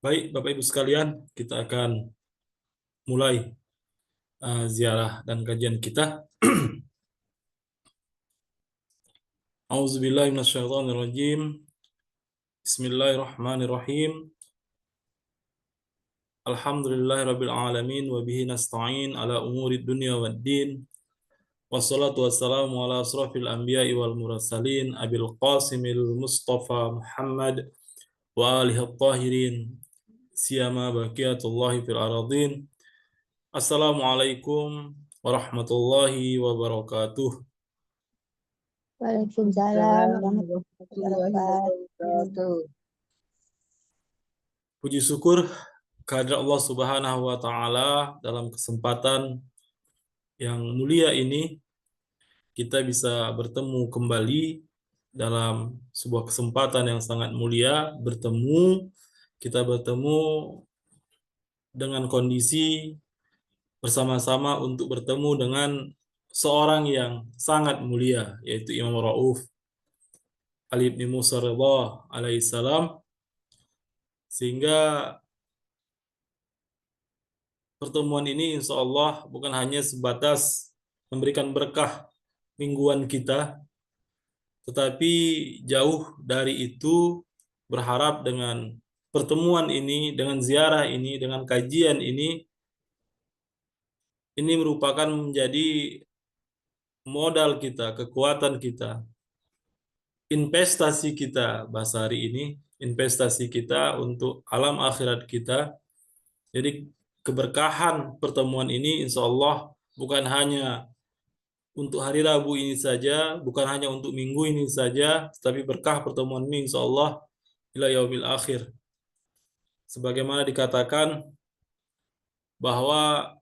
Baik, Bapak Ibu sekalian, kita akan mulai ziarah dan kajian kita. Auzubillahi minasyaitonirrajim. Bismillahirrahmanirrahim. Alhamdulillahirabbil alamin wa bihi nasta'in ala umurid dunya waddin. Wassalatu wassalamu ala asrafil anbiya'i wal mursalin abil qasimil mustafa Muhammad wa alihi at-tahirin siyama baqiyatullahi fil aradin. Assalamualaikum warahmatullahi wabarakatuh. Waalaikumsalam warahmatullahi wabarakatuh. Puji syukur kehadirat Allah Subhanahu wa taala, dalam kesempatan yang mulia ini kita bisa bertemu kembali dalam sebuah kesempatan yang sangat mulia. Kita bertemu dengan kondisi bersama-sama untuk bertemu dengan seorang yang sangat mulia, yaitu Imam Rauf Ali bin Musa Ridha alaihissalam, sehingga pertemuan ini insya Allah bukan hanya sebatas memberikan berkah mingguan kita, tetapi jauh dari itu berharap dengan pertemuan ini, dengan ziarah ini, dengan kajian ini merupakan menjadi modal kita, kekuatan kita, investasi kita bahasa hari ini, investasi kita untuk alam akhirat kita. Jadi keberkahan pertemuan ini insya Allah bukan hanya untuk hari Rabu ini saja, bukan hanya untuk minggu ini saja, tetapi berkah pertemuan ini insya Allah ila yaumil akhir. Sebagaimana dikatakan bahwa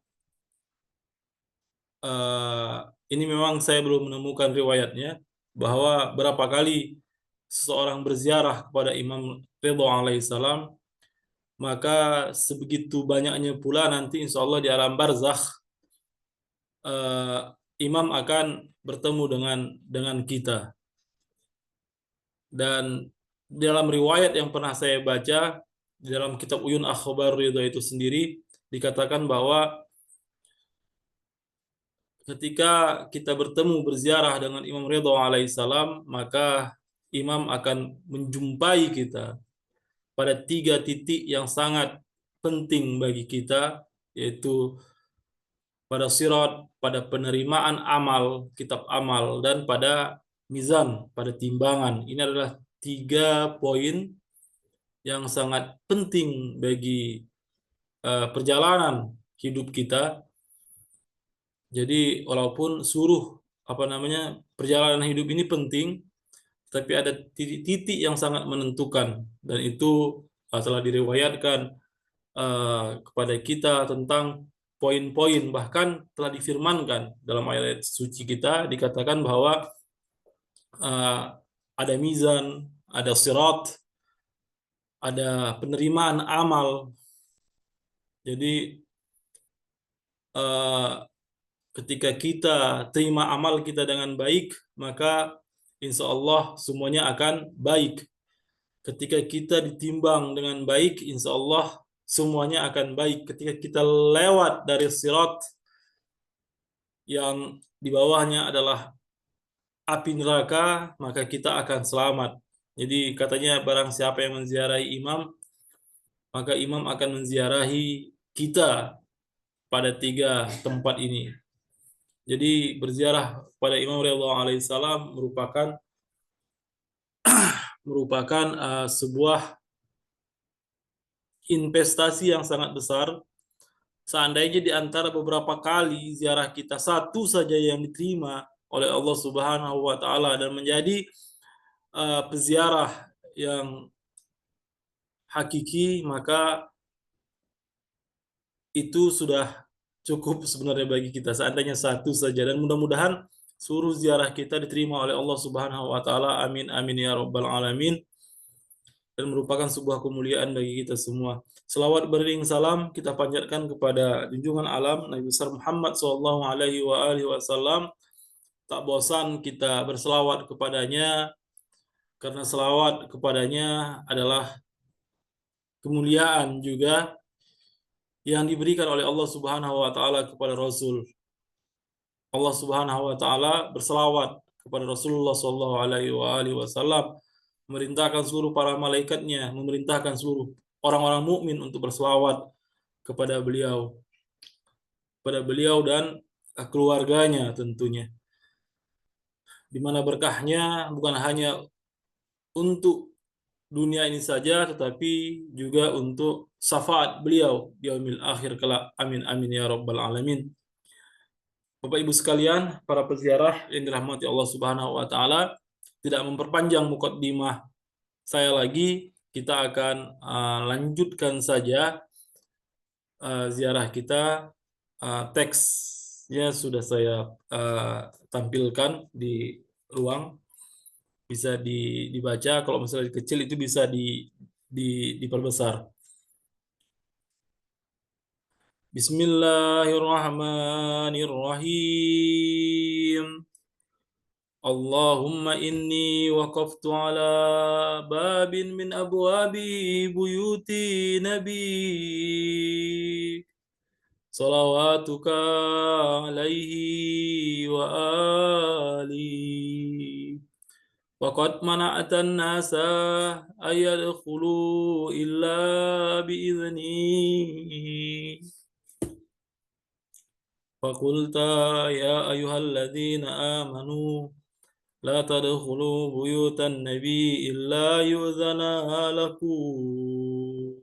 ini memang saya belum menemukan riwayatnya, bahwa berapa kali seseorang berziarah kepada Imam Ridha alaihissalam, maka sebegitu banyaknya pula nanti insya Allah di alam barzakh Imam akan bertemu dengan kita. Dan dalam riwayat yang pernah saya baca di dalam kitab Uyun Akhbar Ridha itu sendiri dikatakan bahwa ketika kita bertemu berziarah dengan Imam Ridha alaihissalam, maka Imam akan menjumpai kita pada 3 titik yang sangat penting bagi kita, yaitu pada sirat, pada penerimaan amal, kitab amal, dan pada mizan, pada timbangan. Ini adalah 3 poin yang sangat penting bagi perjalanan hidup kita. Jadi walaupun perjalanan hidup ini penting, tapi ada titik-titik yang sangat menentukan, dan itu telah diriwayatkan kepada kita tentang poin-poin, bahkan telah difirmankan dalam ayat suci kita, dikatakan bahwa ada mizan, ada sirat, ada penerimaan amal. Jadi ketika kita terima amal kita dengan baik, maka insya Allah semuanya akan baik. Ketika kita ditimbang dengan baik, insya Allah semuanya akan baik. Ketika kita lewat dari sirat yang di bawahnya adalah api neraka, maka kita akan selamat. Jadi katanya barang siapa yang menziarahi imam, maka imam akan menziarahi kita pada 3 tempat ini. Jadi berziarah pada Imam Ridha alaihissalam merupakan sebuah investasi yang sangat besar. Seandainya di antara beberapa kali ziarah kita, satu saja yang diterima oleh Allah Subhanahu wa taala dan menjadi peziarah yang hakiki, maka itu sudah cukup sebenarnya bagi kita, seandainya satu saja. Dan mudah-mudahan seluruh ziarah kita diterima oleh Allah Subhanahu wa taala. Amin amin ya rabbal alamin. Dan merupakan sebuah kemuliaan bagi kita semua. Selawat beriring salam kita panjatkan kepada junjungan alam Nabi besar Muhammad sallallahu alaihi wasallam. Tak bosan kita berselawat kepadanya, karena selawat kepadanya adalah kemuliaan juga yang diberikan oleh Allah Subhanahu wa taala kepada Rasul. Allah Subhanahu wa taala berselawat kepada Rasulullah sallallahu alaihi wasallam, memerintahkan seluruh para malaikatnya, memerintahkan seluruh orang-orang mukmin untuk berselawat kepada beliau dan keluarganya tentunya. Di mana berkahnya bukan hanya untuk dunia ini saja, tetapi juga untuk syafaat beliau di yaumil akhir kelak. Amin amin ya rabbal alamin. Bapak Ibu sekalian, para peziarah yang dirahmati Allah Subhanahu wa taala, tidak memperpanjang mukadimah saya lagi, kita akan lanjutkan saja ziarah kita. Teksnya sudah saya tampilkan di ruang, bisa dibaca. Kalau misalnya kecil itu bisa diperbesar. Bismillahirrahmanirrahim. Allahumma inni waqaftu ala babin min abwabi buyuti nabi salawatuka alaihi wa ali wa qad mana'atan nasa ayadkhulu illa biizni faqulta ya ayyuhalladzina amanu la tadkhulu buyutan nabi illa yu'zana lakum.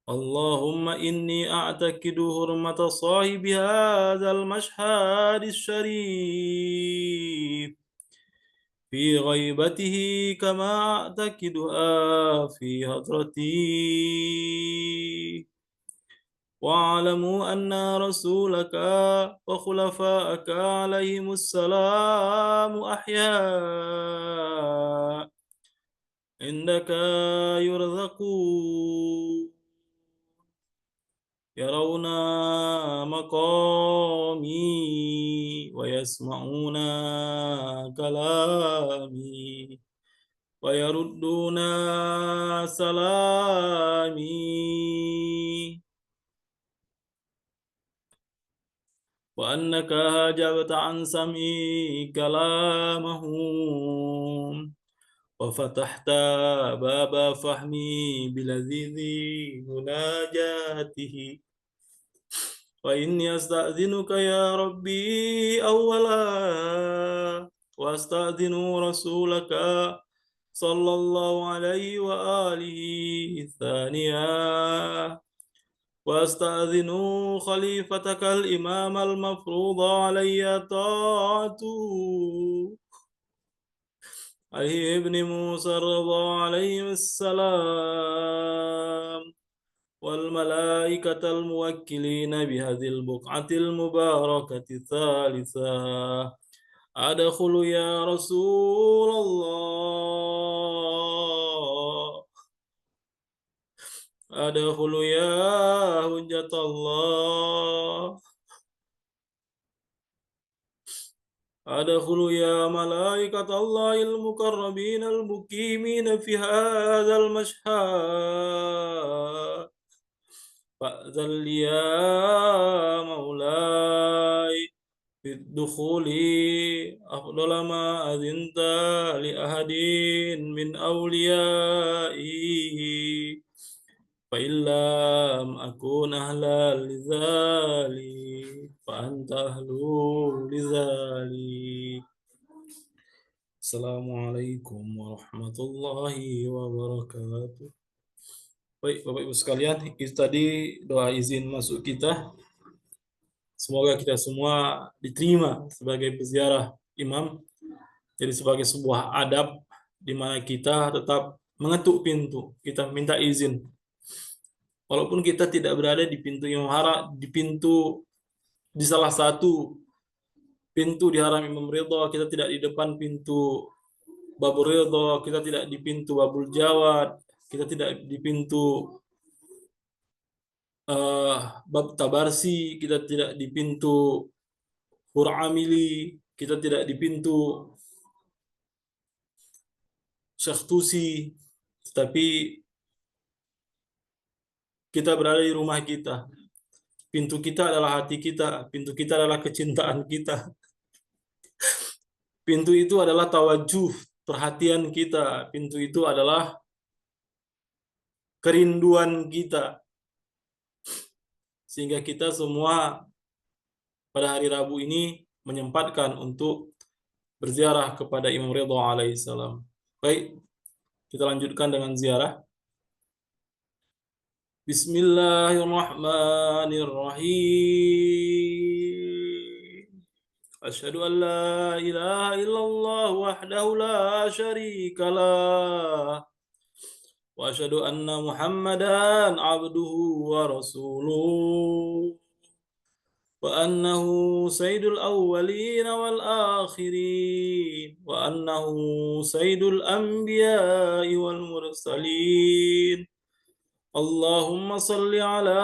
اللهم إني أعتقد حرمة صاحب هذا المشهد الشريف في غيبته كما أعتقدها في حضرتي. واعلموا أن رسولك وخلفاءك عليهم السلام أحياء عندك يرزقون يرون مقامي ويسمعون كلامي ويردون سلامي وأنك هاجبت عن سمعي كلامهم وفتحت باب فهمي بلذيذ مناجاته. وإني أستأذنك يا ربي أولا وأستأذن رسولك صلى الله عليه وآله ثانيا وأستأذن خليفتك الإمام المفروض علي طاعته علي ابن موسى الرضا عليه السلام والملائكة الموكلين بهذه البقعة المباركة الثالثة. أدخل يا رسول الله أدخل يا حجة الله أدخل يا ملائكة الله المقربين المقيمين في هذا المشهد. فأذن لي يا مولاي بالدخول أفضل ما أذنت لأحد من أوليائي فإن لم أكون أهلا لذلك فأنت أهل لذلك. Assalamualaikum warahmatullahi wabarakatuh. Baik, Bapak Ibu sekalian, itu tadi doa izin masuk kita. Semoga kita semua diterima sebagai peziarah imam. Jadi sebagai sebuah adab di mana kita tetap mengetuk pintu, kita minta izin. Walaupun kita tidak berada di pintu Imam Haram, di salah satu pintu di Haram Imam Ridha, kita tidak di depan pintu Babur Ridha, kita tidak di pintu Babul Jawad, kita tidak di pintu Bab Tabarsi, kita tidak di pintu Huramili, kita tidak di pintu Syekh Tusi, tetapi kita berada di rumah kita. Pintu kita adalah hati kita, pintu kita adalah kecintaan kita. Pintu itu adalah tawajuh, perhatian kita. Pintu itu adalah kerinduan kita. Sehingga kita semua pada hari Rabu ini menyempatkan untuk berziarah kepada Imam Ridha alaihissalam. Baik, kita lanjutkan dengan ziarah. Bismillahirrahmanirrahim. Asyhadu an la ilaha illallah wahdahu la syarika lah. Wa asyhadu anna Muhammadan abduhu wa rasuluh. وأنه سيد الأولين والآخرين وأنه سيد الأنبياء والمرسلين اللهم صل على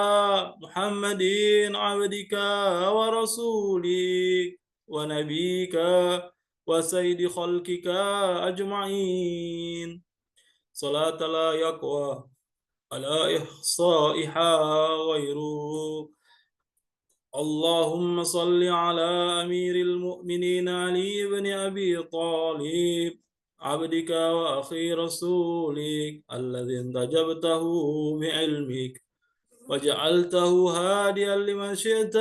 محمد عبدك ورسولك ونبيك وسيد خلقك أجمعين صلاة لا يقوى على إحصائها غيره اللهم صل على أمير المؤمنين علي بن أبي طالب عبدك وأخي رسولك الذي انتجبته بعلمك وجعلته هاديا لمن شئت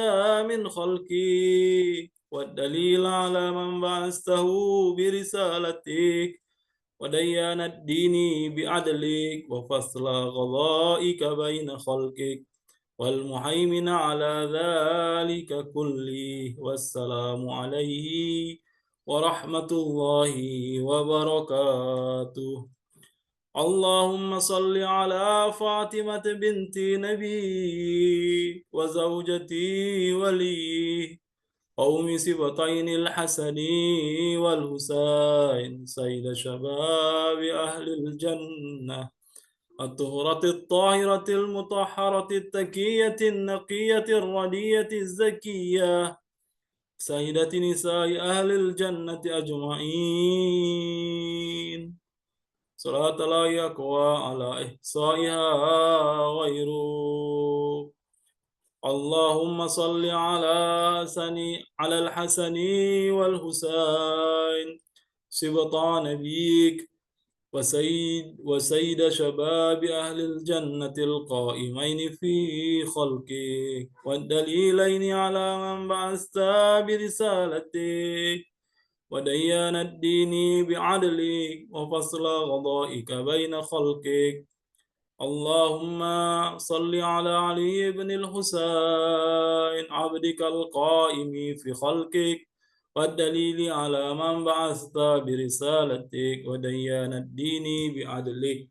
من خلقك والدليل على من بعثته برسالتك وديان الدين بعدلك وفصل قضائك بين خلقك والمهيمن على ذلك كله والسلام عليه ورحمة الله وبركاته اللهم صل على فاطمة بنت نبي وزوجتي ولي قوم سبطين الحسن والحسين سيد شباب أهل الجنة الطهرة الطاهرة المطهرة التكية النقية الردية الزكية سيدة نساء أهل الجنة أجمعين صلاة لا يقوى على إحصائها غيره اللهم صل على الحسن والحسين سبطا نبيك وسيد شباب أهل الجنة القائمين في خلقك والدليلين على من بعثت برسالتك وديان الدين بعدلك وفصل قضائك بين خلقك اللهم صل على علي بن الحسين عبدك القائم في خلقك والدليل على من بعثت برسالتك وديان الدين بعدلك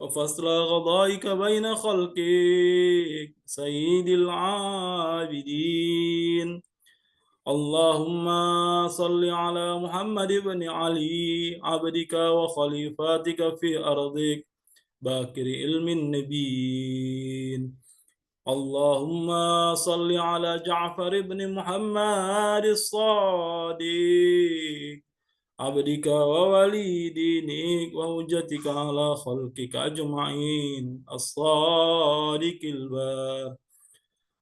وفصل قضائك بين خلقك سيد العابدين اللهم صل على محمد بن علي عبدك وخليفاتك في أرضك باكر علم النبيين اللهم صل على جعفر بن محمد الصادق عبدك وولي دينك وحجتك على خلقك أجمعين الصادق البار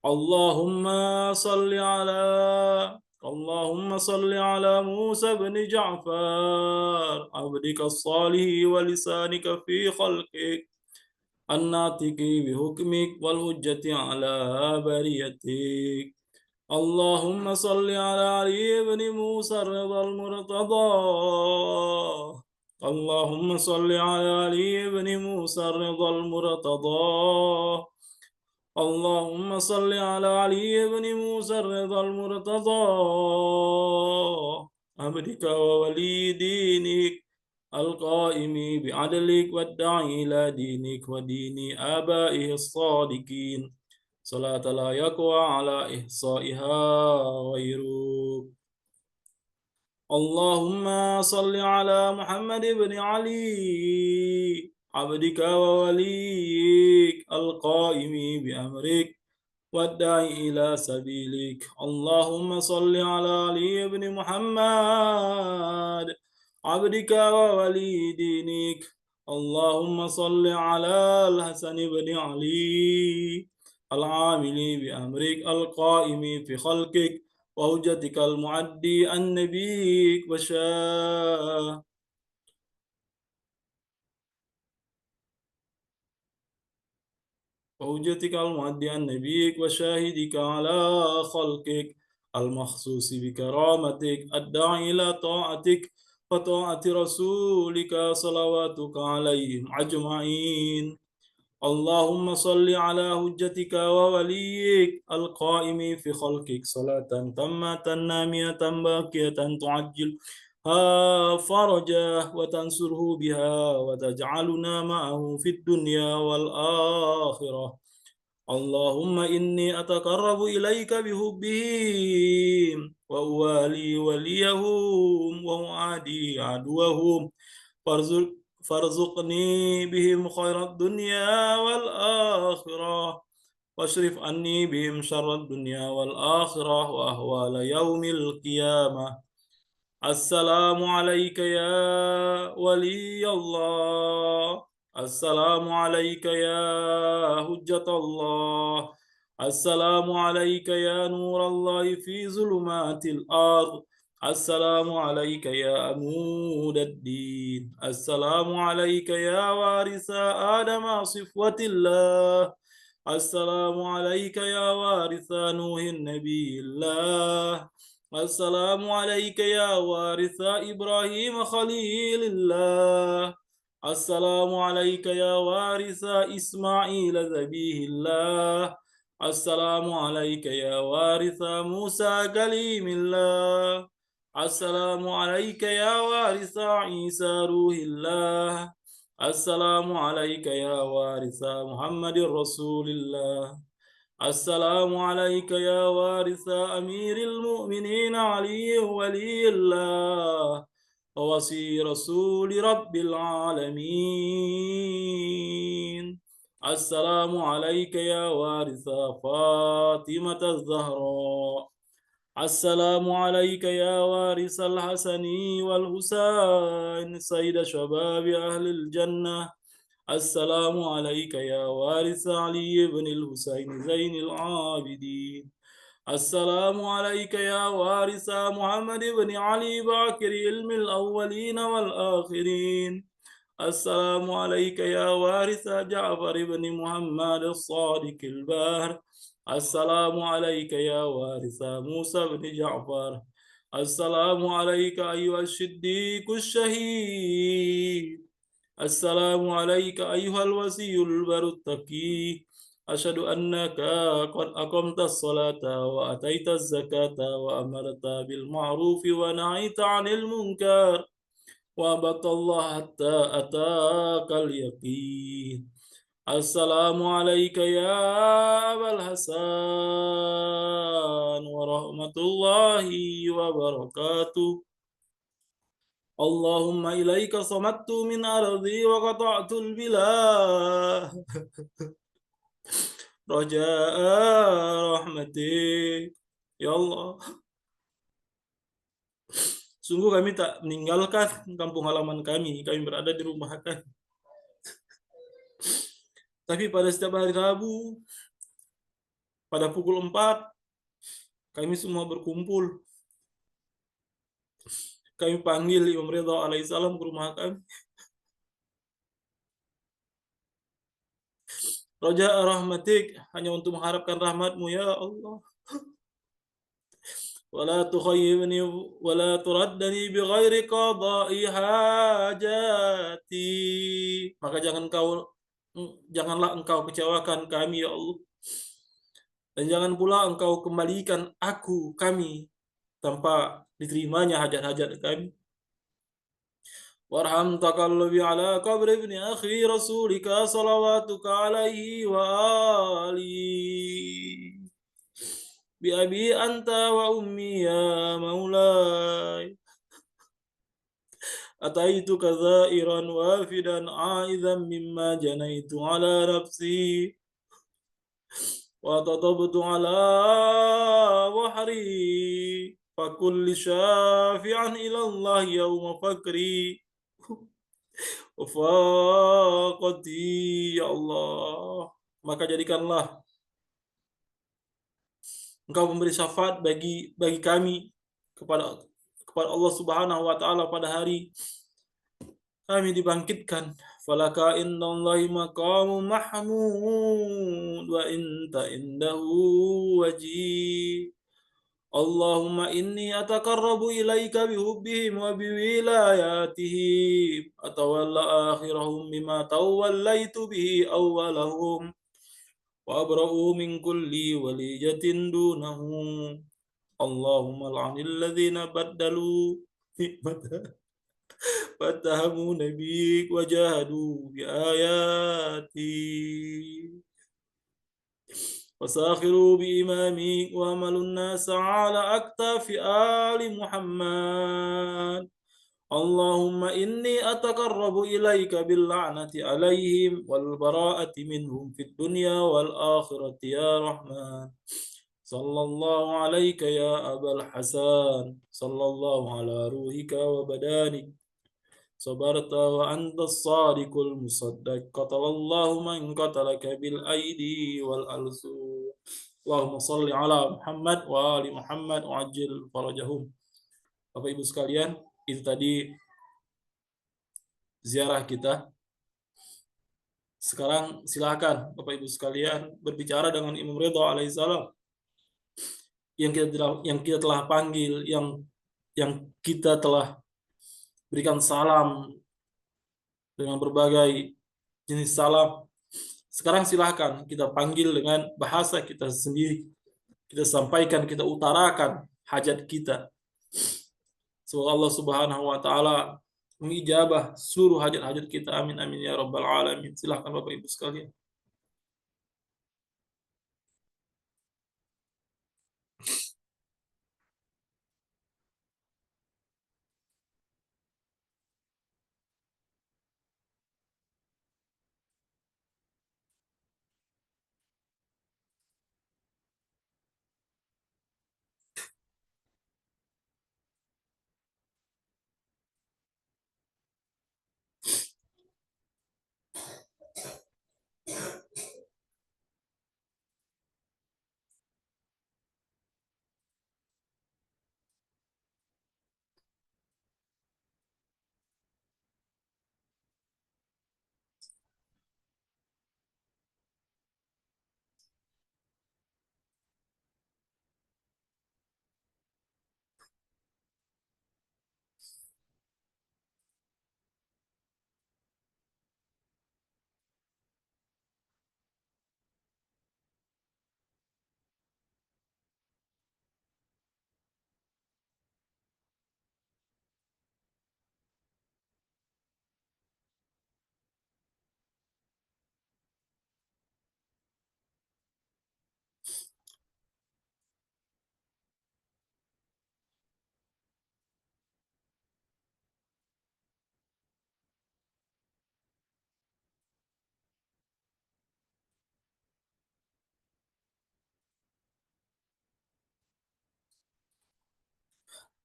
اللهم صل على موسى بن جعفر عبدك الصالح ولسانك في خلقك الناطق بحكمك والحجة على بريتك اللهم صل على علي بن موسى الرضا المرتضى اللهم صل على علي بن موسى الرضا المرتضى اللهم صل على علي بن موسى الرضا المرتضى عبدك وولي دينك القائم بعدلك والداعي إلى دينك ودين آبائه الصادقين صلاة لا يقوى على إحصائها غيرك اللهم صل على محمد بن علي عبدك ووليك القائم بأمرك والداعي إلى سبيلك اللهم صل على علي بن محمد عبدك وولي دينك اللهم صل على الحسن بن علي العامل بأمرك القائم في خلقك وهجتك المعدي عن نبيك وحجتك المعدي عن نبيك وشاهدك على خلقك المخصوص بكرامتك الداعي إلى طاعتك وطاعة رسولك صلواتك عليهم أجمعين. اللهم صل على حجتك ووليك القائم في خلقك صلاة تامة نامية باقية تعجل فرجه وتنصره بها وتجعلنا معه في الدنيا والآخرة. اللهم إني أتقرب إليك بحبهم وأوالي وليهم وأعادي عدوهم فارزق فارزقني بهم خير الدنيا والآخرة واشرف عني بهم شر الدنيا والآخرة وأهوال يوم القيامة. السلام عليك يا ولي الله. السلام عليك يا حجة الله. السلام عليك يا نور الله في ظلمات الأرض. السلام عليك يا عمود الدين. السلام عليك يا وارث آدم صفوة الله. السلام عليك يا وارث نوح النبي الله. السلام عليك يا وارث إبراهيم خليل الله. السلام عليك يا وارث إسماعيل ذبيه الله. السلام عليك يا وارث موسى كليم الله. السلام عليك يا وارث عيسى روح الله. السلام عليك يا وارث محمد رسول الله. السلام عليك يا وارث أمير المؤمنين علي ولي الله ووصي رسول رب العالمين. السلام عليك يا وارث فاطمة الزهراء. السلام عليك يا وارث الحسن والحسين سيد شباب أهل الجنة. السلام عليك يا وارث علي بن الحسين زين العابدين. السلام عليك يا وارث محمد بن علي باكر علم الأولين والآخرين. السلام عليك يا وارث جعفر بن محمد الصادق الباهر. السلام عليك يا وارث موسى بن جعفر. السلام عليك أيها الصديق الشهيد. السلام عليك أيها الوصي البر التقي. أشهد أنك قد أقمت الصلاة وأتيت الزكاة وأمرت بالمعروف ونهيت عن المنكر وعبدت الله حتى أتاك اليقين. السلام عليك يا أبا الحسن ورحمة الله وبركاته. اللهم إليك صمت من أرضي وقطعت البلاد رجاء رحمتك ya Allah. Sungguh kami tak meninggalkan kampung halaman kami berada di rumah kami. Tapi pada setiap hari Rabu, pada pukul 4, kami semua berkumpul. Kami panggil Imam Ridha alaihissalam ke rumah kami. Raja rahmatik, hanya untuk mengharapkan rahmatmu ya Allah. Wala tukhayyibni wala turaddani bighairi qada'i hajati. Maka janganlah engkau kecewakan kami ya Allah. Dan jangan pula engkau kembalikan kami tanpa diterimanya hajat-hajat kami. Warham taqallubi ala qabri ibni akhi rasulika salawatuka alaihi wa alihi. Bi abi anta wa ummi ya maulai. Ataituka zairan wafidan aizan mimma janaitu ala nafsi. وتطبت على وحري فكل شافعا إلى الله يوم فكري Wafaqati ya Allah, maka jadikanlah Engkau memberi syafaat bagi kami kepada kepada Allah Subhanahu wa taala pada hari kami dibangkitkan. Falaka indallahi maqamu mahmud wa inta indahu wajib. Allahumma inni ataqarrabu ilaika bihubbihim wa biwilayatihim atawalla akhirahum bima tawallaitu bihi awwalahum wa abra'u min kulli waliyatin dunahu. Allahumma la'anil ladzina baddalu ni'mata fatahamu nabiyik wa jahadu bi ayati وساخروا بإمامك وعملوا الناس على أكتاف آل محمد اللهم إني أتقرب إليك باللعنة عليهم والبراءة منهم في الدنيا والآخرة يا رحمن صلى الله عليك يا أبا الحسن صلى الله على روحك وبدانك صبرت وأنت الصادق المصدق قتل الله من قتلك بالأيدي والألسن Allahumma sholli ala Muhammad wa ali Muhammad wa ajil farajahum. Bapak Ibu sekalian, itu tadi ziarah kita. Sekarang silakan Bapak Ibu sekalian berbicara dengan Imam Ridha alaihissalam yang kita telah panggil, yang kita telah berikan salam dengan berbagai jenis salam. Sekarang silahkan kita panggil dengan bahasa kita sendiri. Kita sampaikan, kita utarakan hajat kita. Semoga Allah Subhanahu wa taala mengijabah seluruh hajat-hajat kita. Amin amin ya rabbal alamin. Silahkan Bapak Ibu sekalian.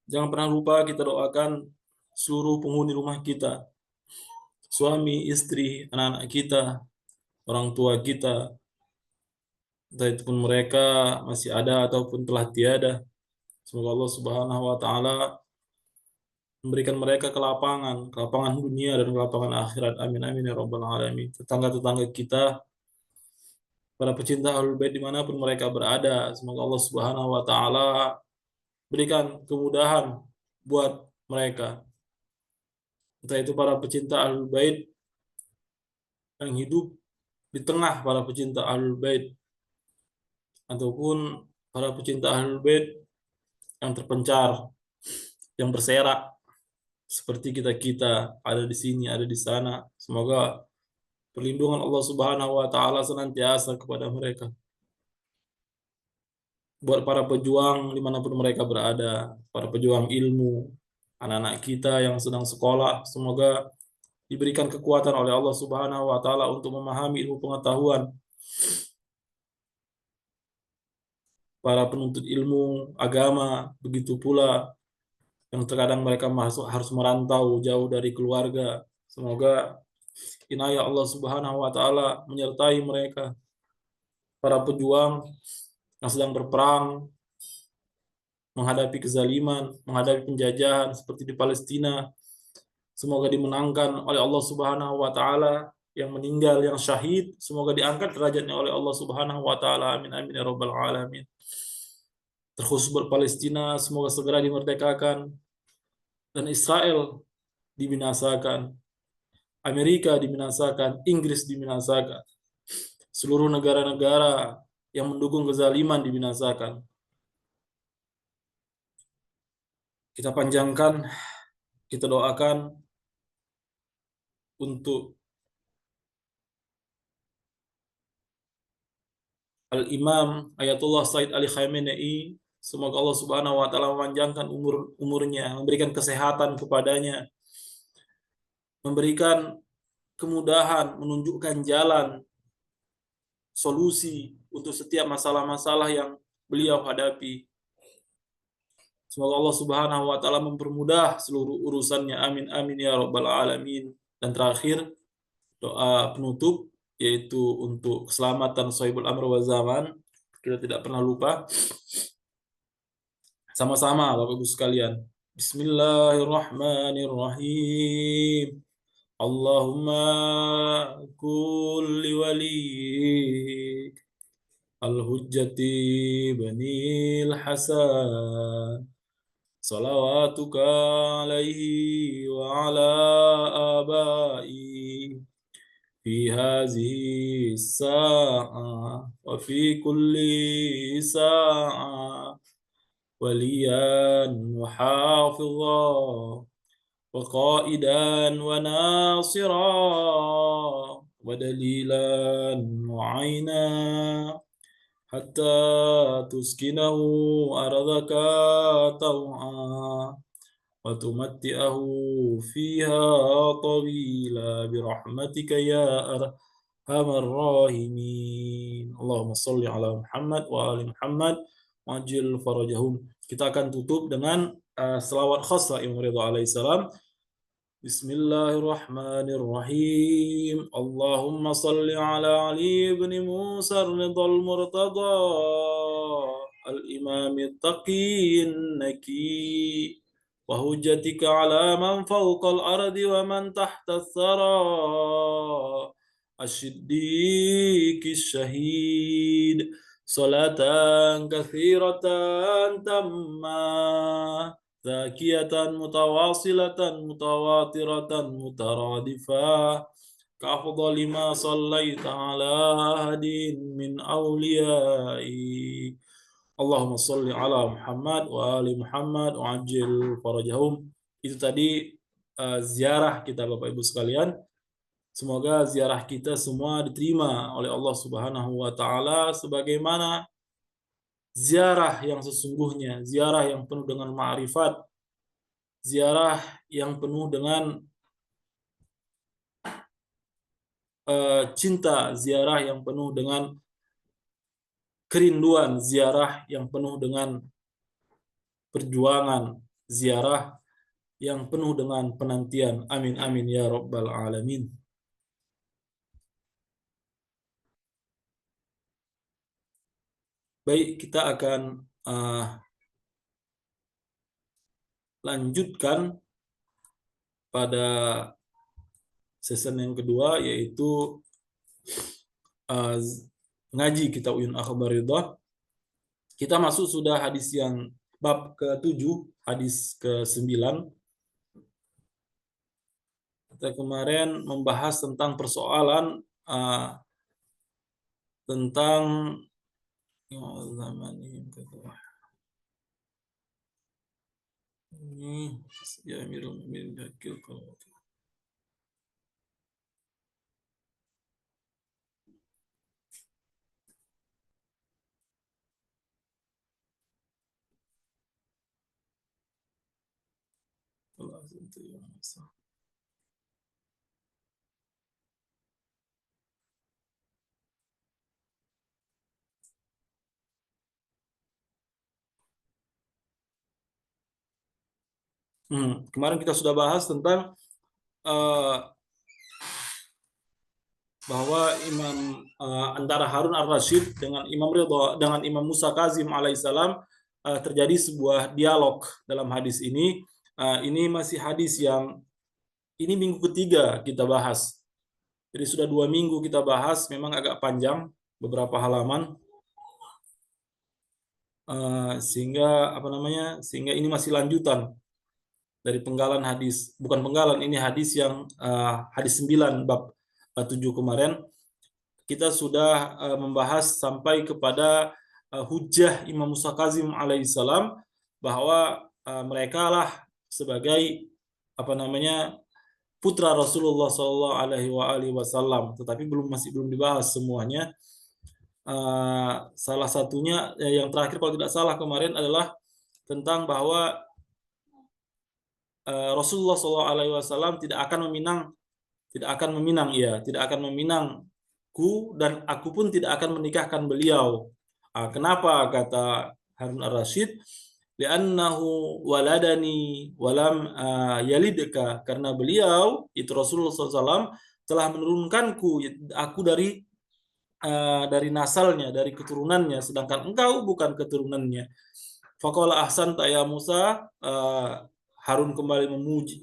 Jangan pernah lupa kita doakan seluruh penghuni rumah kita, suami, istri, anak-anak kita, orang tua kita, entah itu pun mereka masih ada ataupun telah tiada. Semoga Allah Subhanahu wa taala memberikan mereka kelapangan dunia dan kelapangan akhirat. Amin amin ya rabbal alamin. Tetangga-tetangga kita, para pecinta Ahlul Bait dimanapun mereka berada, semoga Allah Subhanahu wa taala berikan kemudahan buat mereka. Entah itu para pecinta Ahlul Bait yang hidup di tengah para pecinta Ahlul Bait ataupun para pecinta Ahlul Bait yang terpencar, yang berserak seperti kita-kita ada di sini, ada di sana. Semoga perlindungan Allah Subhanahu wa taala senantiasa kepada mereka. Buat para pejuang dimanapun mereka berada, para pejuang ilmu, anak-anak kita yang sedang sekolah, semoga diberikan kekuatan oleh Allah Subhanahu wa taala untuk memahami ilmu pengetahuan. Para penuntut ilmu agama, begitu pula yang terkadang mereka harus merantau jauh dari keluarga. Semoga inayah Allah Subhanahu wa taala menyertai mereka, para pejuang yang sedang berperang menghadapi kezaliman, menghadapi penjajahan seperti di Palestina. Semoga dimenangkan oleh Allah Subhanahu wa taala, yang meninggal, yang syahid, semoga diangkat derajatnya oleh Allah Subhanahu wa taala. Amin amin ya rabbal alamin. Terkhusus buat Palestina, semoga segera dimerdekakan dan Israel dibinasakan, Amerika dibinasakan, Inggris dibinasakan. Seluruh negara-negara yang mendukung kezaliman dibinasakan. Kita panjangkan, kita doakan untuk Al-Imam Ayatullah Said Ali Khamenei. Semoga Allah Subhanahu wa taala memanjangkan umurnya, memberikan kesehatan kepadanya, memberikan kemudahan, menunjukkan jalan solusi untuk setiap masalah-masalah yang beliau hadapi. Semoga Allah Subhanahu wa taala mempermudah seluruh urusannya. Amin amin ya rabbal alamin. Dan terakhir, doa penutup yaitu untuk keselamatan Sohibul Amr wa Zaman. Kita tidak pernah lupa. Sama-sama Bapak Ibu sekalian. Bismillahirrahmanirrahim. Allahumma kulli walik al-hujjati banil hasan salawatuka alaihi wa ala abai fi hazihi sa'a wa fi kulli sa'a وليا وحافظا وقائدا وناصرا ودليلا وعينا حتى تسكنه أرضك طوعا وتمتئه فيها طويلا برحمتك يا أرحم الراحمين اللهم صل على محمد وآل محمد wajil farajahum. Kita akan tutup dengan selawat khas Imam Ridha alaihissalam. Bismillahirrahmanirrahim. Allahumma salli ala Ali ibn Musa Ridha al-Murtada al-Imam at-Taqi an-Naki wa hujjatika ala man fawqa al-ardi wa man tahta ath-thara الصديق الشهيد صلاة كثيرة تامة ذاكية متواصلة متواترة مترادفة كأفضل ما صليت على أحد من أوليائي Allahumma sholli ala Muhammad wa ali Muhammad wa ajil farajahum. Itu tadi ziarah kita Bapak Ibu sekalian. Semoga ziarah kita semua diterima oleh Allah Subhanahu wa taala sebagaimana ziarah yang sesungguhnya, ziarah yang penuh dengan ma'rifat, ziarah yang penuh dengan cinta, ziarah yang penuh dengan kerinduan, ziarah yang penuh dengan perjuangan, ziarah yang penuh dengan penantian. Amin amin ya rabbal alamin. Baik, kita akan lanjutkan pada season yang kedua, yaitu ngaji kitab Uyun Akhbar Ridha. Kita masuk sudah hadis yang bab ke-7, hadis ke-9. Kita kemarin membahas tentang persoalan tentang ini ya Amirul Mukminin Hakil kalau kemarin kita sudah bahas tentang bahwa antara Harun ar-Rasyid dengan Imam Ridha dengan Imam Musa Kazim alaihissalam terjadi sebuah dialog dalam hadis ini. Ini masih hadis yang ini minggu ketiga kita bahas. Jadi sudah 2 minggu kita bahas, memang agak panjang, beberapa halaman, sehingga sehingga ini masih lanjutan dari penggalan hadis, bukan penggalan, ini hadis yang hadis 9 bab 7 kemarin. Kita sudah membahas sampai kepada hujjah Imam Musa Kazim alaihissalam bahwa mereka lah sebagai putra Rasulullah Shallallahu Alaihi Wasallam, tetapi masih belum dibahas semuanya. Salah satunya yang terakhir kalau tidak salah kemarin adalah tentang bahwa Rasulullah Shallallahu Alaihi Wasallam tidak akan meminangku dan aku pun tidak akan menikahkan beliau. Kenapa kata Harun ar-Rasyid? Li'annahu waladani walam yalidka, karena beliau itu Rasulullah SAW telah menurunkanku aku dari nasalnya, dari keturunannya, sedangkan engkau bukan keturunannya. Faqala ahsanta ya Musa. Harun kembali memuji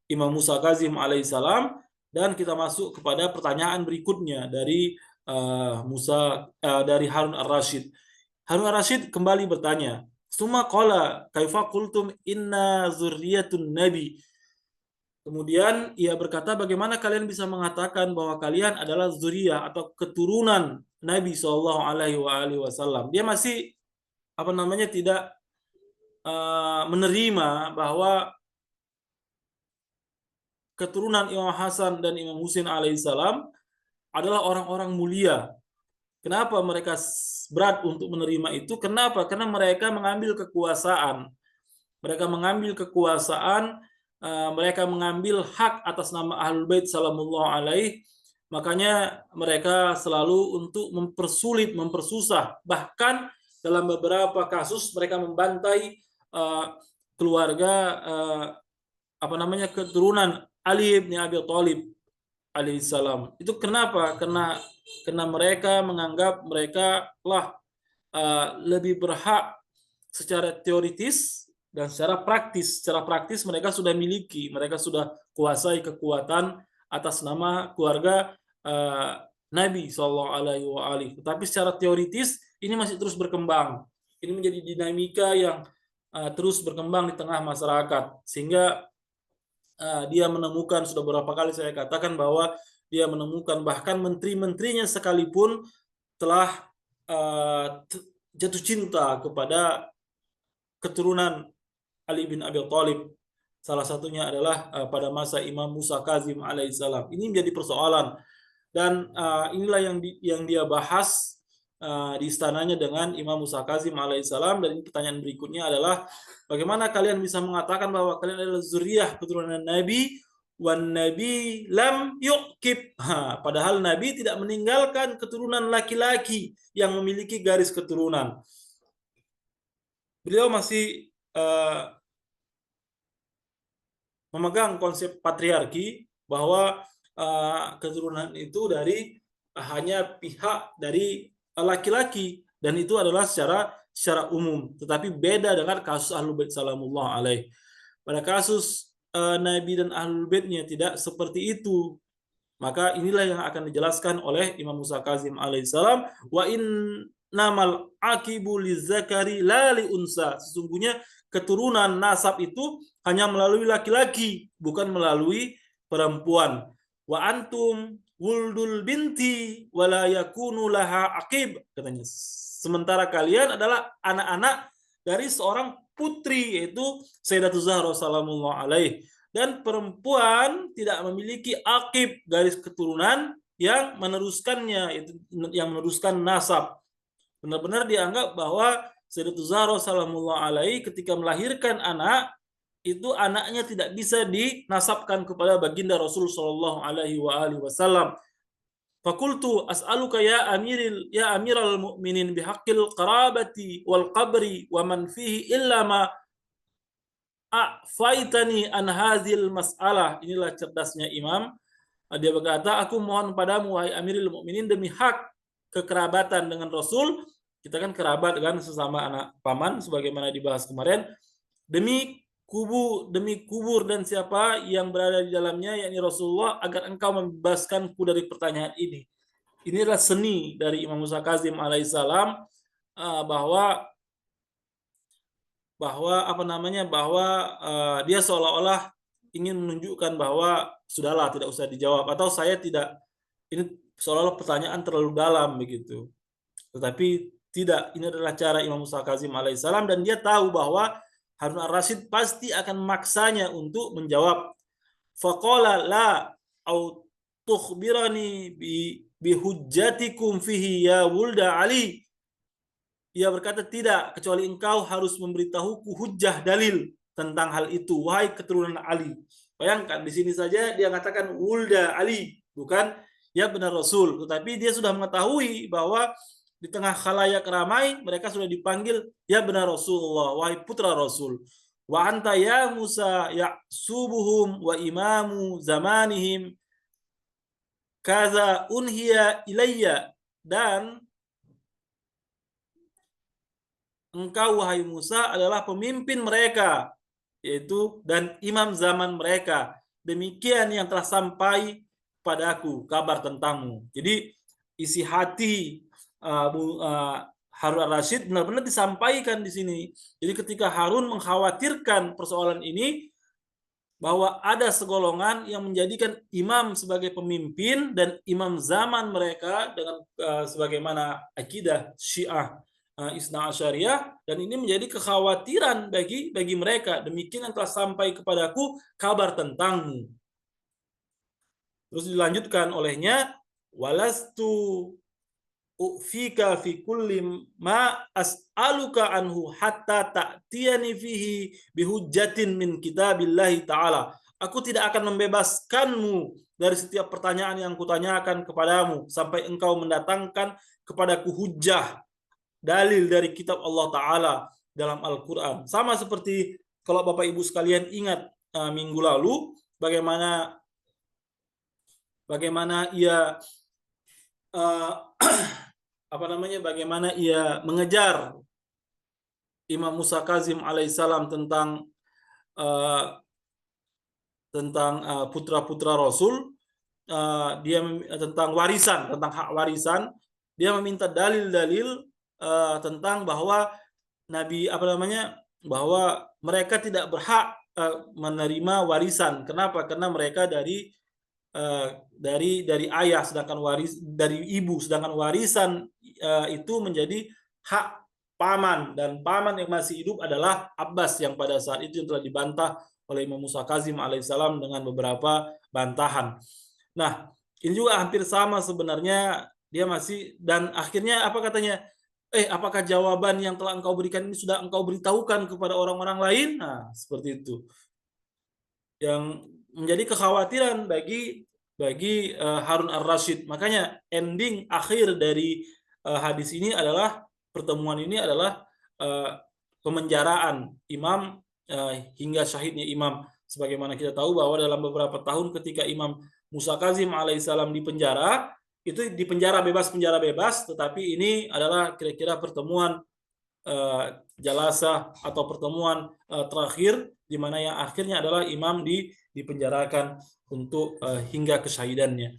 Imam Musa Kazim alaihissalam, dan kita masuk kepada pertanyaan berikutnya dari dari Harun ar-Rasyid. Harun ar-Rasyid kembali bertanya, "Summa qala kaifa qultum inna zurriyatun nabi?" Kemudian ia berkata, bagaimana kalian bisa mengatakan bahwa kalian adalah zuriyah atau keturunan Nabi Shallallahu Alaihi Wasallam? Dia masih tidak menerima bahwa keturunan Imam Hasan dan Imam Husain alaihissalam adalah orang-orang mulia. Kenapa mereka berat untuk menerima itu? Kenapa? Karena mereka mengambil kekuasaan. Mereka mengambil kekuasaan, mereka mengambil hak atas nama Ahlul Bait salamullah alaih. Makanya mereka selalu untuk mempersulit, mempersusah. Bahkan dalam beberapa kasus mereka membantai keluarga keturunan Ali bin Abi Thalib alaihissalam. Itu kenapa? Karena mereka menganggap mereka lah lebih berhak secara teoritis dan secara praktis. Secara praktis mereka sudah miliki, mereka sudah kuasai kekuatan atas nama keluarga Nabi Shallallahu Alaihi Wasallam. Tetapi secara teoritis ini masih terus berkembang. Ini menjadi dinamika yang terus berkembang di tengah masyarakat, sehingga dia menemukan, sudah beberapa kali saya katakan bahwa dia menemukan bahkan menteri-menterinya sekalipun telah jatuh cinta kepada keturunan Ali bin Abi Thalib. Salah satunya adalah pada masa Imam Musa Kazim alaihissalam. Ini menjadi persoalan, dan inilah yang dia bahas di istananya dengan Imam Musa Kazim alaihissalam. Dan pertanyaan berikutnya adalah, bagaimana kalian bisa mengatakan bahwa kalian adalah zuriyah keturunan Nabi, wan Nabi lam yuqib. Padahal Nabi tidak meninggalkan keturunan laki-laki yang memiliki garis keturunan. Beliau masih memegang konsep patriarki, bahwa keturunan itu dari hanya pihak dari laki-laki, dan itu adalah secara umum. Tetapi beda dengan kasus Ahlul Bait salamullah alaih. Pada kasus Nabi dan Ahlul Baitnya tidak seperti itu. Maka inilah yang akan dijelaskan oleh Imam Musa Kazim alaihissalam. Wa innamal aqibu lizzakari la liunsa. Sesungguhnya keturunan nasab itu hanya melalui laki-laki, bukan melalui perempuan. Wa antum wuldul binti wala yakunu laha aqib, katanya. Sementara kalian adalah anak-anak dari seorang putri, yaitu Sayyidatun Zahra salamullah alaih, dan perempuan tidak memiliki aqib, garis keturunan yang meneruskannya, yang meneruskan nasab. Benar-benar dianggap bahwa Sayyidatun Zahra salamullah alaih ketika melahirkan anak, itu anaknya tidak bisa dinasabkan kepada baginda Rasul sallallahu alaihi wasallam. Fakultu as'aluka ya amiral mu'minin bihaqqil qarabati wal qabri wa man fihi illa ma afaitani an hadhil mas'alah. Inilah cerdasnya Imam Dia berkata, aku mohon padamu wahai Amirul Mukminin demi hak kekerabatan dengan Rasul, kita kan kerabat kan sesama anak paman sebagaimana dibahas kemarin, demi kubur dan siapa yang berada di dalamnya yakni Rasulullah, agar engkau membebaskanku dari pertanyaan ini. Inilah seni dari Imam Musa Kazim alaihissalam, bahwa dia seolah-olah ingin menunjukkan bahwa sudahlah, tidak usah dijawab, atau saya tidak, ini seolah-olah pertanyaan terlalu dalam begitu. Tetapi tidak, ini adalah cara Imam Musa Kazim alaihissalam, dan dia tahu bahwa Harun ar-Rasyid pasti akan maksanya untuk menjawab. Faqala la au tukhbirani bi hujjatikum fihi ya wulda Ali. Ia berkata, tidak, kecuali engkau harus memberitahuku hujjah dalil tentang hal itu, wahai keturunan Ali. Bayangkan, di sini saja dia katakan wulda Ali, bukan ya benar Rasul, tetapi dia sudah mengetahui bahwa di tengah khalayak ramai mereka sudah dipanggil ya benar Rasulullah, wahai putra Rasul. Wa anta ya Musa ya subuhum wa imamu zamanihim kaza unhiya ilayya, dan engkau wahai Musa adalah pemimpin mereka, yaitu dan imam zaman mereka. Demikian yang telah sampai padaku kabar tentangmu. Jadi isi hati Harun ar-Rasyid benar-benar disampaikan di sini. Jadi ketika Harun mengkhawatirkan persoalan ini, bahwa ada segolongan yang menjadikan imam sebagai pemimpin dan imam zaman mereka dengan sebagaimana akidah Syiah Isna Asyariyah, dan ini menjadi kekhawatiran bagi mereka. Demikian yang telah sampai kepadaku kabar tentangmu. Terus dilanjutkan olehnya, walastu ufika fi kulli ma as'aluka anhu hatta ta'tiyani fihi bihujjatin min kitabillahi ta'ala. Aku tidak akan membebaskanmu dari setiap pertanyaan yang kutanyakan kepadamu sampai engkau mendatangkan kepadaku hujjah, dalil dari kitab Allah Ta'ala dalam Al-Quran. Sama seperti kalau Bapak Ibu sekalian ingat minggu lalu bagaimana ia bagaimana ia mengejar Imam Musa Kazim alaihissalam tentang putra-putra Rasul, dia tentang warisan, tentang hak warisan. Dia meminta dalil-dalil tentang bahwa bahwa mereka tidak berhak menerima warisan. Kenapa? Karena mereka dari ayah, sedangkan dari ibu, sedangkan warisan itu menjadi hak paman, dan paman yang masih hidup adalah Abbas, yang pada saat itu telah dibantah oleh Imam Musa Kazim alaihissalam dengan beberapa bantahan. Nah, ini juga hampir sama sebenarnya, dia masih, dan akhirnya apa katanya? Apakah jawaban yang telah engkau berikan ini sudah engkau beritahukan kepada orang-orang lain? Nah, seperti itu. Yang menjadi kekhawatiran bagi Harun ar-Rasyid. Makanya ending akhir dari hadis ini adalah, pertemuan ini adalah pemenjaraan imam hingga syahidnya imam. Sebagaimana kita tahu bahwa dalam beberapa tahun ketika Imam Musa Kazim alaihissalam dipenjara, itu dipenjara bebas, tetapi ini adalah kira-kira pertemuan jalasah atau pertemuan terakhir, di mana yang akhirnya adalah imam dipenjarakan untuk hingga kesyahidannya.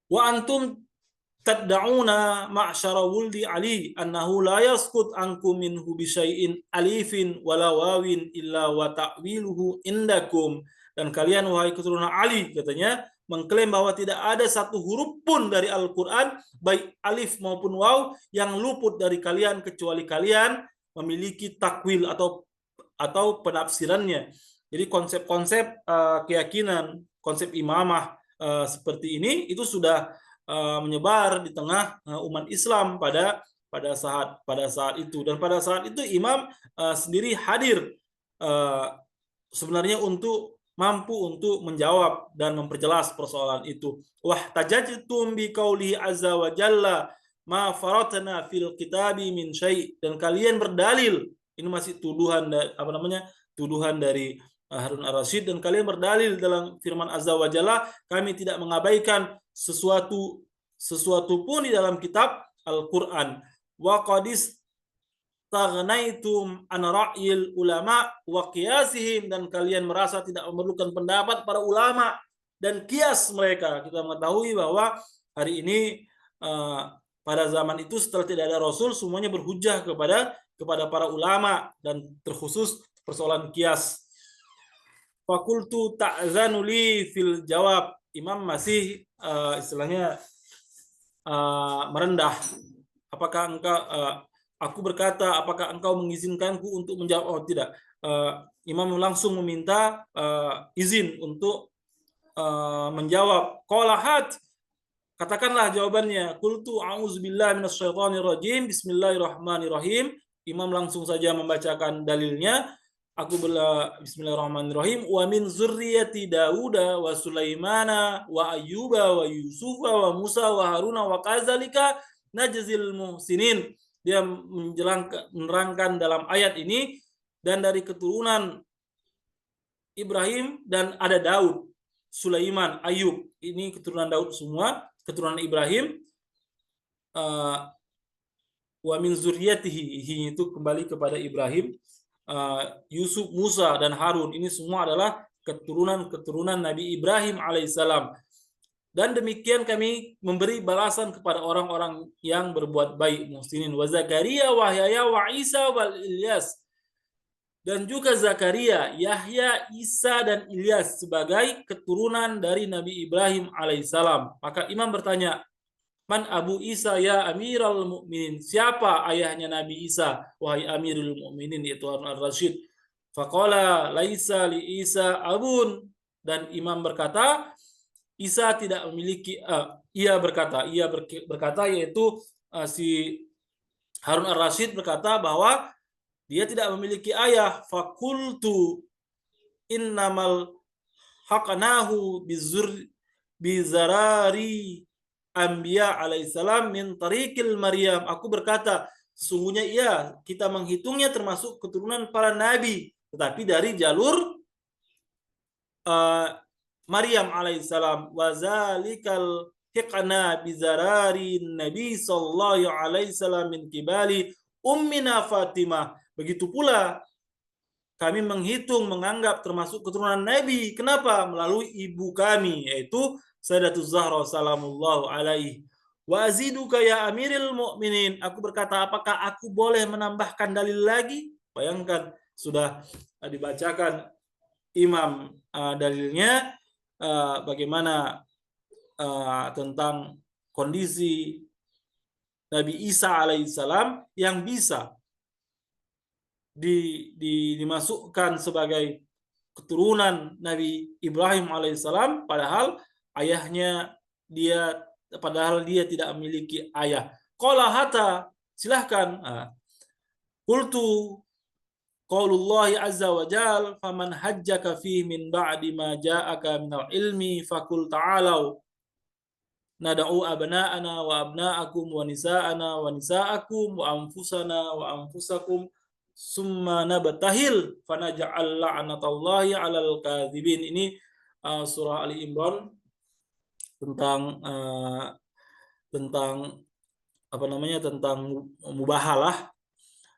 Wa antum tad'una ma'syara wuldi Ali annahu la yasqut ankum minhu bi syai'in alifin wala wawin illa wa ta'wiluhu indakum. Dan kalian wahai keturunan Ali, katanya, mengklaim bahwa tidak ada satu huruf pun dari Al-Quran, baik alif maupun waw, yang luput dari kalian kecuali kalian memiliki takwil atau penafsirannya. Jadi konsep-konsep keyakinan, konsep imamah seperti ini itu sudah menyebar di tengah umat Islam pada saat itu, dan pada saat itu imam sendiri hadir sebenarnya mampu untuk menjawab dan memperjelas persoalan itu. Wah tajajtum bi qaulihi azza wa jalla ma faratna fil kitabi min syai', dan kalian berdalil, ini masih tuduhan dari Harun ar-Rasyid, dan kalian berdalil dalam firman Azza wa Jalla, kami tidak mengabaikan sesuatu pun di dalam kitab Al-Qur'an. Wa qadis taghnaitum an ra'yil ulama wa qiyasihim, dan kalian merasa tidak memerlukan pendapat para ulama dan kias mereka. Kita mengetahui bahwa hari ini pada zaman itu setelah tidak ada Rasul, semuanya berhujjah kepada para ulama, dan terkhusus persoalan kias. Fakultu ta'zanu li fil jawab. Imam masih istilahnya merendah. Apakah engkau aku berkata, apakah engkau mengizinkanku untuk menjawab? Oh, tidak. Imam langsung meminta izin untuk menjawab. Qalahat, katakanlah jawabannya. Qultu a'udzubillahi minasyaitonirrajim. Bismillahirrahmanirrahim. Imam langsung saja membacakan dalilnya. Aku bismillahirrahmanirrahim. Wa min zurriyati Dauda wa Sulaimana wa Ayyuba wa Yusufa wa Musa wa Haruna wa kadzalika najzil muhsinin. Dia menerangkan dalam ayat ini, dan dari keturunan Ibrahim dan ada Daud, Sulaiman, Ayub. Ini keturunan Daud semua, keturunan Ibrahim. Wa min zurriyatihi, itu kembali kepada Ibrahim. Yusuf, Musa, dan Harun, ini semua adalah keturunan Nabi Ibrahim alaihissalam. Dan demikian kami memberi balasan kepada orang-orang yang berbuat baik, muhsinin. Wa Zakaria wa Yahya wa Isa wa Ilyas, dan juga Zakaria, Yahya, Isa, dan Ilyas sebagai keturunan dari Nabi Ibrahim alaihissalam. Maka Imam bertanya, man Abu Isa ya Amiral Mukminin? Siapa ayahnya Nabi Isa, wahai Amirul Mukminin, yaitu Harun ar-Rasyid? Faqala laisa li Isa abun, dan Imam berkata, Isa tidak memiliki, ia berkata yaitu si Harun ar-Rasyid berkata bahwa dia tidak memiliki ayah. Fakultu innamal haqnahu bizarari anbiya alaihissalam min tariqil Maryam. Aku berkata, sesungguhnya iya, kita menghitungnya termasuk keturunan para nabi, tetapi dari jalur Maryam alaihissalam. Wazalikal hiqna bizarari Nabi sallallahu alaihi wasallam min kibali ummina Fatimah. Begitu pula kami menghitung, menganggap termasuk keturunan Nabi. Kenapa? Melalui ibu kami, yaitu Sayyidatuz Zahra salamullahu alaihi. Wa aziduka ya Amiril Mukminin. Aku berkata, apakah aku boleh menambahkan dalil lagi? Bayangkan, sudah dibacakan Imam dalilnya, bagaimana tentang kondisi Nabi Isa alaihissalam yang bisa dimasukkan sebagai keturunan Nabi Ibrahim alaihissalam, padahal dia tidak memiliki ayah. Qala hata, silahkan. Qultu qaulullahi azza wa jal, faman hajjaka fi min ba'di ma ja'aka minal ilmi fakul ta'alau nad'u abna'ana wa abna'akum wa nisa'ana wa nisa'akum wa anfusana wa anfusakum summa nabtahil fanaj'al la'natallahi 'alal kadzibin. Ini surah Ali Imran tentang mubahalah.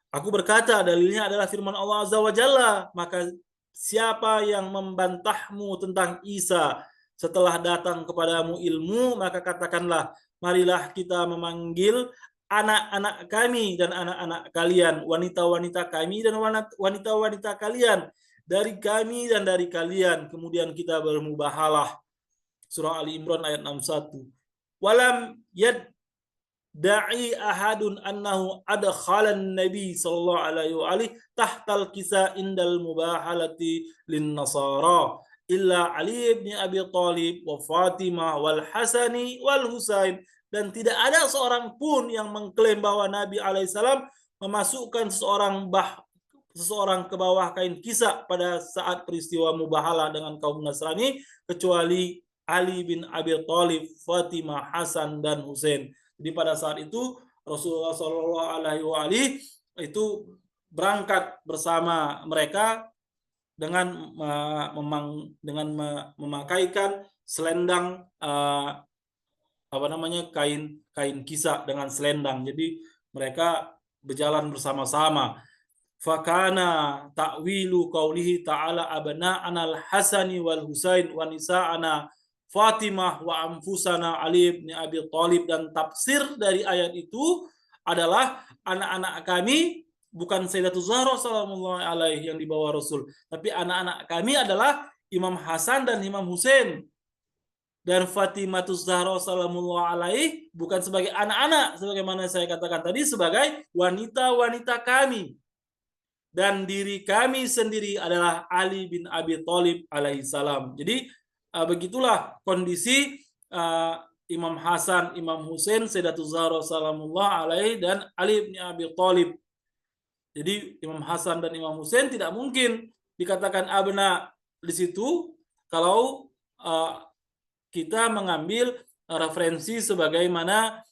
Aku berkata, dalilnya adalah firman Allah Azza wa Jalla, maka siapa yang membantahmu tentang Isa setelah datang kepadamu ilmu, maka katakanlah, marilah kita memanggil anak-anak kami dan anak-anak kalian, wanita-wanita kami dan wanita-wanita kalian, dari kami dan dari kalian, kemudian kita bermubahalah. Surah Ali Imran ayat 61. Walam da'i ahadun annahu adkhalan nabi sallallahu alaihi wa alihi tahtal kisa indal mubahalati lin nasara illa Ali bin Abi Thalib wa Fatimah wal Hasani wal Husain. Dan tidak ada seorang pun yang mengklaim bahwa Nabi alaihissalam memasukkan seseorang ke bawah kain kisah pada saat peristiwa mubahalah dengan kaum Nasrani, kecuali Ali bin Abi Thalib, Fatimah, Hasan, dan Husain. Jadi pada saat itu Rasulullah Shallallahu Alaihi Wasallam itu berangkat bersama mereka dengan memakaikan selendang kain kisah dengan selendang. Jadi mereka berjalan bersama-sama. Fakana ta'wilu qaulihi ta'ala abna'ana al-Hasani wal Husain wa nisa'ana Fatimah wa anfusana Ali bin Abi Thalib, dan tafsir dari ayat itu adalah anak-anak kami bukan Sayyidatul Zahra sallallahu alaihi yang dibawa Rasul, tapi anak-anak kami adalah Imam Hasan dan Imam Husain, dan Fatimatus Zahra sallallahu alaihi bukan sebagai anak-anak sebagaimana saya katakan tadi, sebagai wanita-wanita kami, dan diri kami sendiri adalah Ali bin Abi Thalib alaihissalam. Jadi begitulah kondisi Imam Hasan, Imam Husain, Sayyidatul Zahra sallallahu alaihi dan Ali bin Abi Thalib. Jadi Imam Hasan dan Imam Husain tidak mungkin dikatakan abna di situ kalau kita mengambil referensi sebagaimana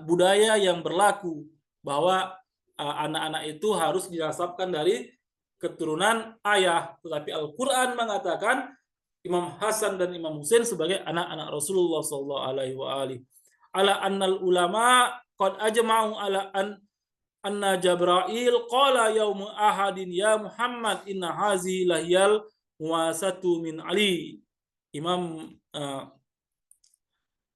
budaya yang berlaku bahwa anak-anak itu harus dinasabkan dari keturunan ayah, tetapi Al-Quran mengatakan Imam Hasan dan Imam Husain sebagai anak-anak Rasulullah sallallahu alaihi wa alihi. Ala annal ulama qad ajma'u ala anna Jabrail qala yaum ahadin ya Muhammad inna hazihi lahiyal wasatu min Ali. Imam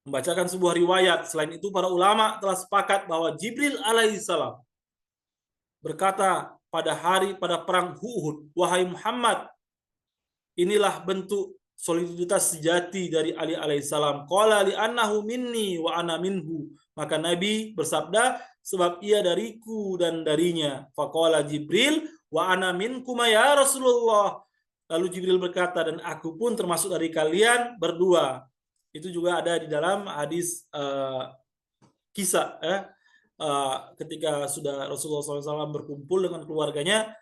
membacakan sebuah riwayat. Selain itu para ulama telah sepakat bahwa Jibril alaihissalam berkata pada perang Uhud, wahai Muhammad, inilah bentuk soliditas sejati dari Ali alaihissalam. Qala li annahu minni wa ana minhu. Maka Nabi bersabda, sebab ia dariku dan darinya. Faqala Jibril wa ana minkum ya Rasulullah. Lalu Jibril berkata, dan aku pun termasuk dari kalian berdua. Itu juga ada di dalam hadis kisah ketika sudah Rasulullah SAW berkumpul dengan keluarganya,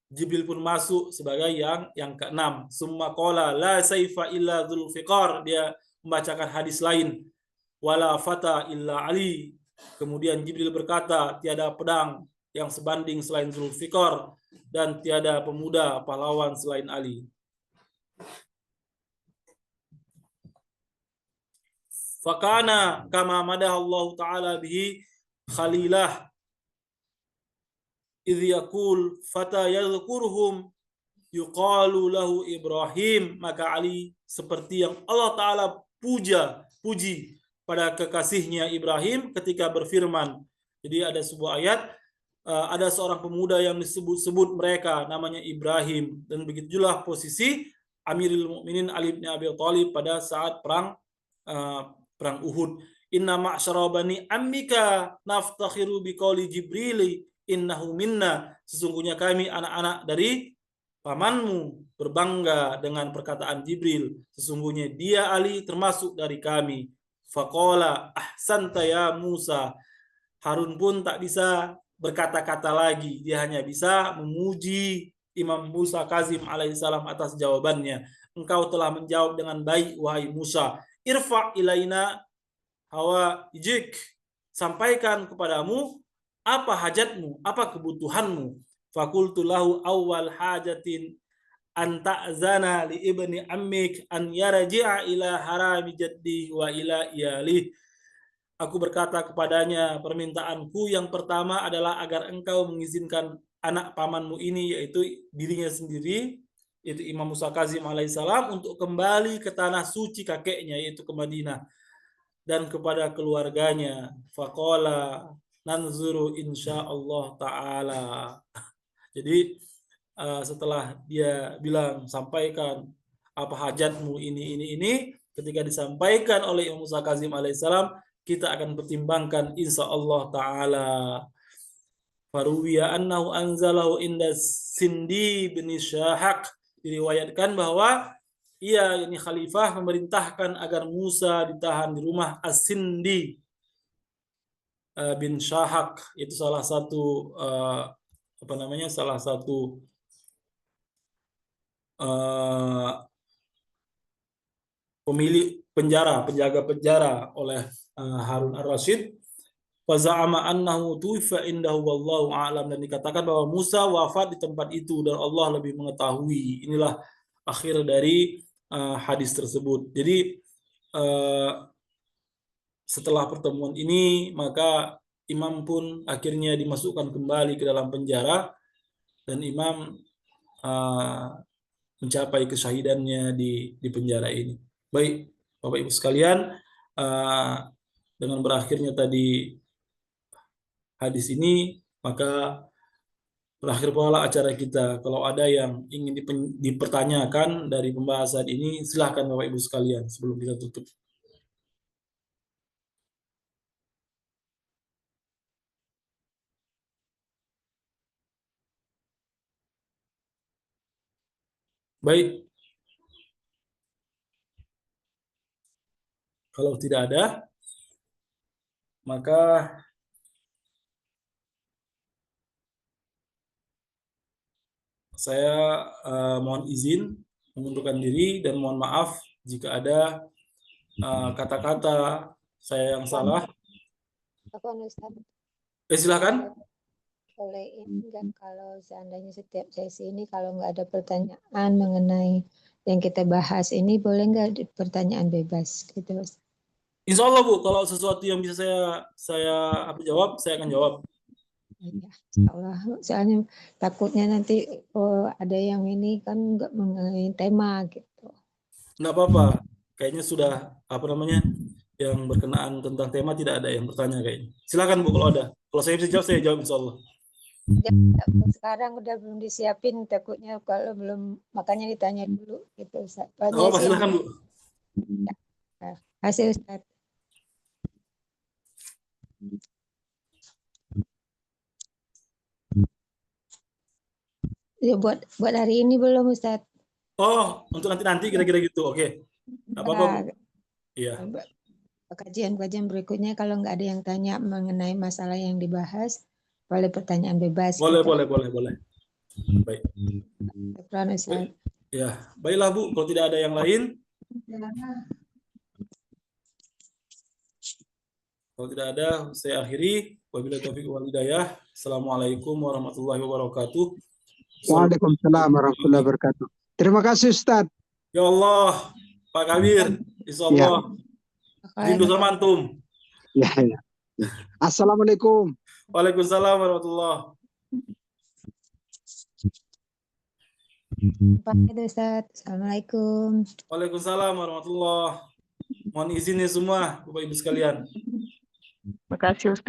Jibril pun masuk sebagai yang keenam. Summa qala la saifa illa dzul fiqar. Dia membacakan hadis lain. Wala fata illa Ali. Kemudian Jibril berkata, tiada pedang yang sebanding selain Zulfikar, dan tiada pemuda pahlawan selain Ali. Fakana kama madah Allah Ta'ala bihi khalilah idh yaqul fata yadhkuruhum yuqalu lahu Ibrahim. Maka Ali seperti yang Allah Ta'ala puji pada kekasihnya Ibrahim ketika berfirman. Jadi ada sebuah ayat, ada seorang pemuda yang disebut-sebut mereka namanya Ibrahim, dan begitulah posisi Amirul Mukminin Ali bin Abi Thalib pada saat perang Uhud. Inna ma'syara bani ammika naftakhiru biqauli Jibril innahu minna. Sesungguhnya kami anak-anak dari pamanmu berbangga dengan perkataan Jibril, sesungguhnya dia Ali termasuk dari kami. Faqala ahsanta ya Musa. Harun pun tak bisa berkata-kata lagi, dia hanya bisa memuji Imam Musa Kazim alaihissalam atas jawabannya. Engkau telah menjawab dengan baik wahai Musa. Irfa ilaina hawa ijik. Sampaikan kepadamu apa hajatmu, apa kebutuhanmu. Fakultu lahu awal hajatin an ta'zana li ibni ammik an yarji'a ila harami jaddi wa ila iyalih. Aku berkata kepadanya, permintaanku yang pertama adalah agar engkau mengizinkan anak pamanmu ini, yaitu dirinya sendiri, yaitu Imam Musa Kazim alaihissalam, untuk kembali ke tanah suci kakeknya, yaitu ke Madinah, dan kepada keluarganya. Faqala nanzuru insyaallah ta'ala. Jadi setelah dia bilang sampaikan apa hajatmu ini, ketika disampaikan oleh Imam Musa Kazim alaihissalam, kita akan pertimbangkan insyaallah ta'ala. Faruwiya annahu anzalahu inda Sindi bin Syahak. Diriwayatkan bahwa ini khalifah memerintahkan agar Musa ditahan di rumah As-Sindi bin Syahak. Itu salah satu salah satu pemilik penjaga penjara oleh Harun ar-Rasyid. Faza'ama annahu tuwiffa indahu wallahu a'lam, dan dikatakan bahwa Musa wafat di tempat itu dan Allah lebih mengetahui. Inilah akhir dari hadis tersebut. Jadi setelah pertemuan ini maka Imam pun akhirnya dimasukkan kembali ke dalam penjara dan Imam mencapai kesyahidannya di penjara ini. Baik, Bapak Ibu sekalian, dengan berakhirnya tadi hadis ini, maka berakhir pula acara kita. Kalau ada yang ingin dipertanyakan dari pembahasan ini, silahkan Bapak Ibu sekalian sebelum kita tutup. Baik, kalau tidak ada, maka saya mohon izin mengundurkan diri dan mohon maaf jika ada kata-kata saya yang salah. Silakan. Boleh enggak kalau seandainya setiap sesi ini kalau nggak ada pertanyaan mengenai yang kita bahas ini, boleh nggak pertanyaan bebas gitu? Insya Allah Bu, kalau sesuatu yang bisa saya jawab, saya akan jawab. Ya, Allah. Soalnya takutnya nanti ada yang ini kan nggak mengenai tema gitu. Nggak apa-apa, kayaknya sudah yang berkenaan tentang tema tidak ada yang bertanya kayaknya. Silakan Bu kalau ada. Kalau saya bisa jawab, saya jawab insya Allah. Ya, sekarang udah belum disiapin, takutnya kalau belum, makanya ditanya dulu gitu Ustaz. Oh, silakan Bu. Ya, kasih Ustaz. Ya, buat hari ini belum Ustaz. Oh, untuk nanti kira-kira gitu. Oke. Apa-apa Bu? Iya. Kajian-kajian berikutnya kalau nggak ada yang tanya mengenai masalah yang dibahas, boleh pertanyaan bebas. Boleh. Baik. Ya, baiklah Bu. Kalau tidak ada yang lain, kalau tidak ada, saya akhiri. Wabillahi taufiq wal hidayah. Assalamualaikum warahmatullahi wabarakatuh. Waalaikumsalam warahmatullahi wabarakatuh. Terima kasih Ustaz. Ya Allah, Pak Kabir, insya Allah. Rindu sama antum. Ya. Assalamualaikum. Waalaikumsalam warahmatullahi wabarakatuh. Ustaz. Assalamualaikum. Waalaikumsalam warahmatullahi. Mohon izin ya semua, Bapak Ibu sekalian. Terima kasih Ustaz.